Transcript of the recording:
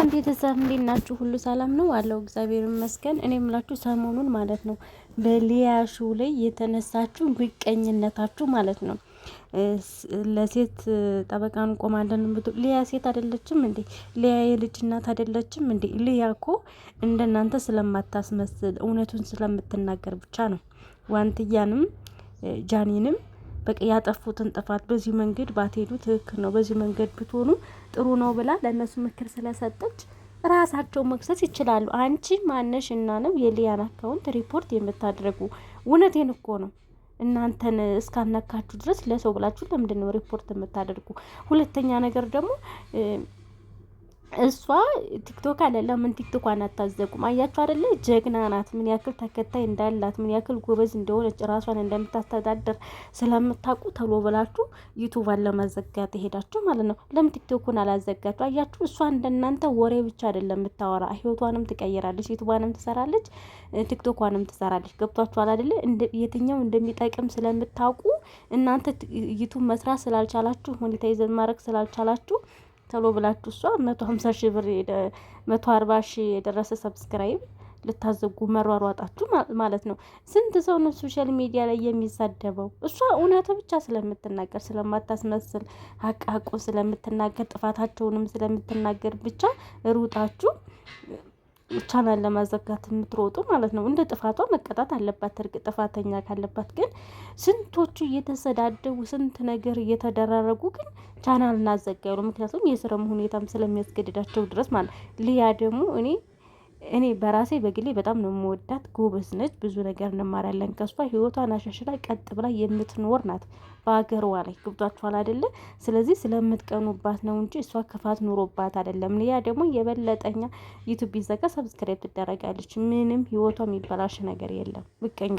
ሰላም ቤተሰብ እንዴት ናችሁ? ሁሉ ሰላም ነው አለው። እግዚአብሔር ይመስገን። እኔ የምላችሁ ሰሞኑን ማለት ነው በሊያሹ ላይ የተነሳችሁ ምቀኝነታችሁ ማለት ነው። ለሴት ጠበቃ እንቆማለን ብትሉ ሊያ ሴት አይደለችም እንዴ? ሊያ የልጅ እናት አይደለችም እንዴ? ሊያ እኮ እንደናንተ ስለማታስመስል እውነቱን ስለምትናገር ብቻ ነው። ዋንትያንም ጃኒንም በቃ ያጠፉትን ጥፋት በዚህ መንገድ ባትሄዱ ትክክል ነው፣ በዚህ መንገድ ብትሆኑ ጥሩ ነው ብላ ለእነሱ ምክር ስለሰጠች ራሳቸው መክሰስ ይችላሉ። አንቺ ማነሽ እና ነው የሊያን አካውንት ሪፖርት የምታደርጉ? እውነቴን እኮ ነው። እናንተን እስካነካችሁ ድረስ ለሰው ብላችሁ ለምንድን ነው ሪፖርት የምታደርጉ? ሁለተኛ ነገር ደግሞ እሷ ቲክቶክ አለ፣ ለምን ቲክቶኳን አታዘጉም? አያችሁ አይደለ? ጀግና ናት። ምን ያክል ተከታይ እንዳላት፣ ምን ያክል ጎበዝ እንደሆነች ራሷን እንደምታስተዳደር ስለምታውቁ ተሎ ብላችሁ ዩቱባን ለማዘጋት ሄዳችሁ ማለት ነው። ለምን ቲክቶኩን አላዘጋችሁ? አያችሁ፣ እሷ እንደናንተ ወሬ ብቻ አይደለም የምታወራ፣ ህይወቷንም ትቀይራለች፣ ዩቱባንም ትሰራለች፣ ቲክቶኳንም ትሰራለች። ገብቷችኋል አይደለ? የትኛው እንደሚጠቅም ስለምታውቁ እናንተ ዩቱብ መስራት ስላልቻላችሁ፣ ሞኔታይዝ ማድረግ ስላልቻላችሁ ተሎ ብላችሁ እሷ 150 ሺህ ብር 140 ሺህ የደረሰ ሰብስክራይብ ልታዘጉ መሯሯጣችሁ ማለት ነው። ስንት ሰው ነው ሶሻል ሚዲያ ላይ የሚሳደበው? እሷ እውነቱ ብቻ ስለምትናገር ስለማታስመስል ሀቃቁ ስለምትናገር ጥፋታቸውንም ስለምትናገር ብቻ ሩጣችሁ ቻናል ለማዘጋት የምትሮጡ ማለት ነው። እንደ ጥፋቷ መቀጣት አለባት። እርግጥ ጥፋተኛ ካለባት ግን ስንቶቹ እየተሰዳደቡ ስንት ነገር እየተደራረጉ ግን ቻናል እናዘጋዩ። ምክንያቱም የስራም ሁኔታም ስለሚያስገድዳቸው ድረስ ማለት ሊያ ደግሞ እኔ በራሴ በግሌ በጣም ነው የምወዳት። ጎበዝ ነች። ብዙ ነገር እንማራለን ከሷ። ህይወቷን አሻሽላ ቀጥ ብላ የምትኖር ናት በሀገሯ ላይ። ገብቷችኋል አይደለ? ስለዚህ ስለምትቀኑባት ነው እንጂ እሷ ክፋት ኑሮባት አይደለም። ሊያ ደግሞ የበለጠኛ ዩቱብ ቢዘጋ ሰብስክራይብ ትደረጋለች። ምንም ህይወቷ የሚበላሽ ነገር የለም። ምቀኛ